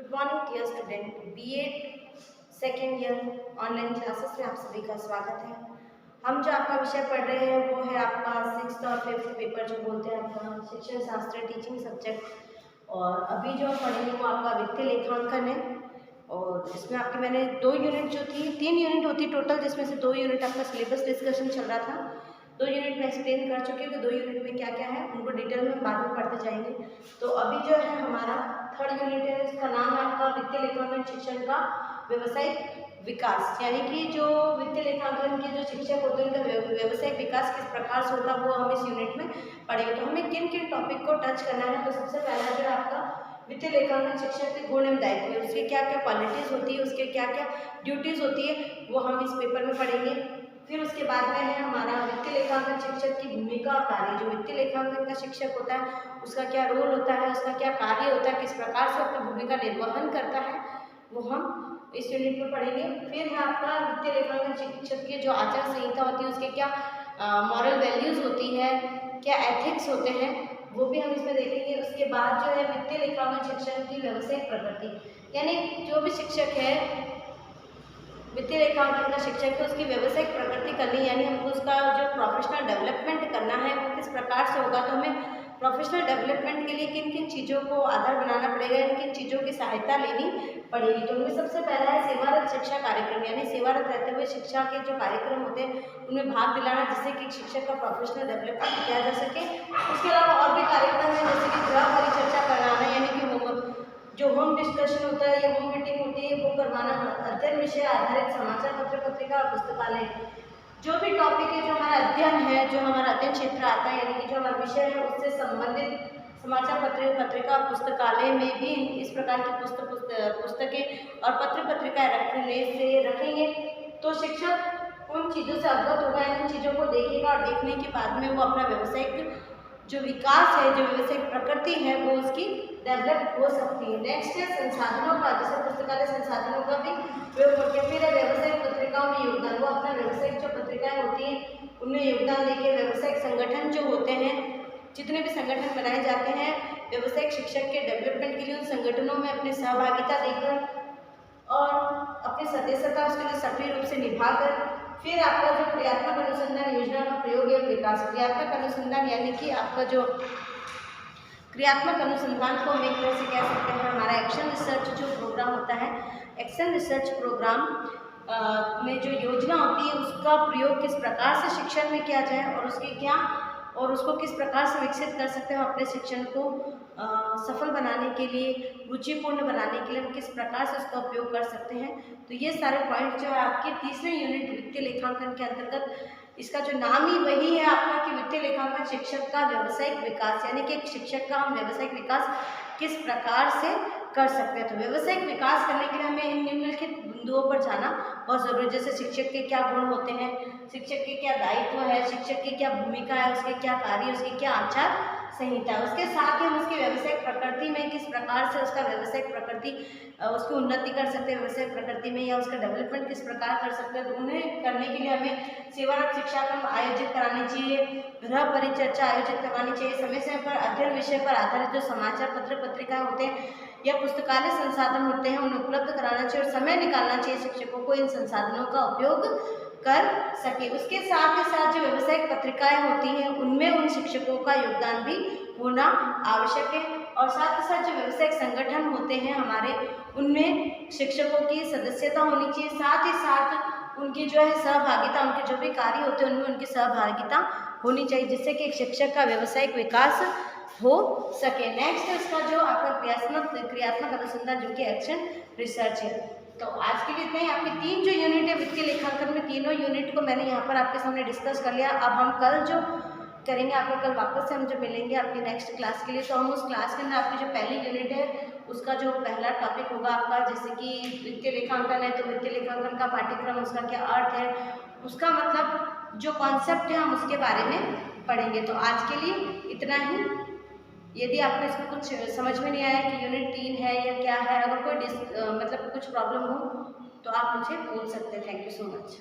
Good morning dear student, BEd second year online classes में आप सभी का स्वागत है। हम जो आपका विषय पढ़ रहे हैं वो है आपका 6th और 5th पेपर जो बोलते हैं आपका शिक्षण शास्त्र टीचिंग सब्जेक्ट। और अभी जो हम पढ़ेंगे वो आपका वित्तीय लेखांकन है। और इसमें आपके मैंने 2 यूनिट जो थी, 3 यूनिट होती टोटल, जिसमें से 2 यूनिट आपका सिलेबस डिस्कशन चल रहा था। 2 यूनिट में एक्सप्लेन कर चुके हैं कि 2 यूनिट में क्या क्या है, उनको डिटेल में बाद में पढ़ते जाएंगे। तो अभी जो है हमारा 3rd यूनिट है, इसका नाम है आपका वित्तीय लेखांकन शिक्षण का व्यावसायिक विकास। यानी कि जो वित्तीय लेखांकन के जो शिक्षक होते हैं उनका व्यावसायिक विकास किस प्रकार से होता है वो हम इस यूनिट में पढ़ेंगे। तो हमें किन किन टॉपिक को टच करना है, तो सबसे पहला जो है आपका वित्तीय लेखांकन शिक्षक के गुण एवं दायित्व है, उसके क्या क्या क्वालिटीज होती है, उसके क्या क्या ड्यूटीज होती है, वो हम इस पेपर में पढ़ेंगे। फिर उसके बाद में है हमारा वित्तीय लेखांकन शिक्षक की भूमिका और कार्य। जो वित्तीय लेखांकन का शिक्षक होता है उसका क्या रोल होता है, उसका क्या कार्य होता है, किस प्रकार से अपनी भूमिका निर्वहन करता है, वो हम इस यूनिट में पढ़ेंगे। फिर है आपका वित्तीय लेखांकन शिक्षक की जो आचार संहिता होती है, उसके क्या मॉरल वैल्यूज होती है, क्या एथिक्स होते हैं, वो भी हम इसमें देखेंगे। उसके बाद जो है वित्तीय लेखांकन शिक्षण की व्यावसायिक प्रकृति, यानी जो भी शिक्षक है वित्तीय लेखांकन का शिक्षक है उसकी व्यावसायिक प्रकृति करनी, यानी हमको उसका जो प्रोफेशनल डेवलपमेंट करना है वो किस प्रकार से होगा। तो हमें प्रोफेशनल डेवलपमेंट के लिए किन किन चीज़ों को आधार बनाना पड़ेगा, इन किन चीज़ों की सहायता लेनी पड़ेगी। तो उनमें सबसे पहला है सेवारत शिक्षा कार्यक्रम, यानी सेवारत रहते हुए शिक्षा के जो कार्यक्रम होते हैं उनमें भाग दिलाना, जिससे कि शिक्षक का प्रोफेशनल डेवलपमेंट किया जा सके। उसके अलावा और भी कार्यक्रम है, जैसे कि गृह परिचर्चा कराना, यानी कि जो होम डिस्कशन होता है या होम मीटिंग होती है वो करवाना, अध्ययन विषय आधारित समाचार पत्र पत्रिका और पुस्तकालय, जो भी टॉपिक है, जो हमारा अध्ययन है, जो हमारा अध्ययन क्षेत्र आता है, यानी कि जो हमारा विषय है उससे संबंधित समाचार पत्र पत्रिका और पुस्तकालय में भी इस प्रकार की पुस्तकें और पत्र पत्रिकाएं रखेंगे। तो शिक्षक उन चीज़ों से अवगत होगा, इन चीज़ों को देखेगा और देखने के बाद में वो अपना व्यावसायिक जो विकास है, जो व्यावसायिक प्रकृति है, वो उसकी डेवलप हो सकती है। नेक्स्ट है संसाधनों का, जैसे पुस्तकालय संसाधनों का भी प्रयोग करके। फिर है व्यावसायिक पत्रिकाओं में योगदान, वो अपना व्यावसायिक जो पत्रिकाएं होती हैं उनमें योगदान देके व्यावसायिक संगठन जो होते हैं, जितने भी संगठन बनाए जाते हैं व्यावसायिक शिक्षक के डेवलपमेंट के लिए, उन संगठनों में अपनी सहभागिता देकर और अपनी सदस्यता उसके लिए सक्रिय रूप से निभाकर। फिर आपका जो क्रियात्मक अनुसंधान योजना का प्रयोग एवं विकास, क्रियात्मक अनुसंधान यानी कि आपका जो क्रियात्मक अनुसंधान को हम एक तरह से कह सकते हैं हमारा एक्शन रिसर्च जो प्रोग्राम होता है, एक्शन रिसर्च प्रोग्राम में जो योजना होती है उसका प्रयोग किस प्रकार से शिक्षण में किया जाए और उसको किस प्रकार से विकसित कर सकते हैं अपने शिक्षण को सफल बनाने के लिए, रुचिपूर्ण बनाने के लिए हम किस प्रकार से उसका उपयोग कर सकते हैं। तो ये सारे पॉइंट जो है आपके तीसरे यूनिट वित्तीय लेखांकन के अंतर्गत, इसका जो नाम ही वही है आपका कि वित्तीय लेखांकन शिक्षक का व्यावसायिक विकास, यानी कि एक शिक्षक का हम व्यावसायिक विकास किस प्रकार से कर सकते हैं। तो व्यावसायिक विकास करने के लिए हमें इन निम्नलिखित बिंदुओं पर जाना बहुत जरूरी है, जैसे शिक्षक के क्या गुण होते हैं, शिक्षक के क्या दायित्व है, शिक्षक की क्या भूमिका है, उसके क्या कार्य, उसकी क्या आचार संहिता है। उसके साथ ही हम उसकी व्यावसायिक प्रकृति में किस प्रकार से उसका व्यावसायिक प्रकृति उसकी उन्नति कर सकते हैं व्यावसायिक प्रकृति में, या उसका डेवलपमेंट किस प्रकार कर सकते हैं। तो उन्हें करने के लिए हमें सेवारत शिक्षा क्रम आयोजित करानी चाहिए, गृह परिचर्चा आयोजित करवानी चाहिए, समय समय पर अध्ययन विषय पर आधारित जो समाचार पत्र पत्रिका होते हैं या पुस्तकालय संसाधन होते हैं उन्हें उपलब्ध कराना चाहिए और समय निकालना चाहिए शिक्षकों को इन संसाधनों का उपयोग कर सके। उसके साथ ही साथ जो व्यावसायिक पत्रिकाएं होती हैं उनमें उन शिक्षकों का योगदान भी होना आवश्यक है। और साथ ही साथ जो व्यावसायिक संगठन होते हैं हमारे, उनमें शिक्षकों की सदस्यता होनी चाहिए, साथ ही साथ उनकी जो है सहभागिता, उनके जो भी कार्य होते हैं उनमें उनकी सहभागिता होनी चाहिए, जिससे कि एक शिक्षक का व्यावसायिक विकास हो सके। नेक्स्ट है उसका जो आपका क्रियात्मक अनुसंधान जो कि एक्शन रिसर्च है। तो आज के लिए इतना ही। आपके 3 जो यूनिट है वित्तीय लेखांकन में, तीनों यूनिट को मैंने यहाँ पर आपके सामने डिस्कस कर लिया। अब हम कल जो करेंगे, आपको कल वापस से हम जब मिलेंगे आपकी नेक्स्ट क्लास के लिए, तो हम उस क्लास के अंदर आपकी जो पहली यूनिट है उसका जो पहला टॉपिक होगा आपका, जैसे कि वित्तीय लेखांकन है तो वित्तीय लेखांकन का पाठ्यक्रम, उसका क्या अर्थ है, उसका मतलब जो कॉन्सेप्ट है हम उसके बारे में पढ़ेंगे। तो आज के लिए इतना ही। यदि आपको इसमें कुछ समझ में नहीं आया कि यूनिट 3 है या क्या है, अगर कोई मतलब कुछ प्रॉब्लम हो तो आप मुझे पूछ सकते हैं। Thank you so much.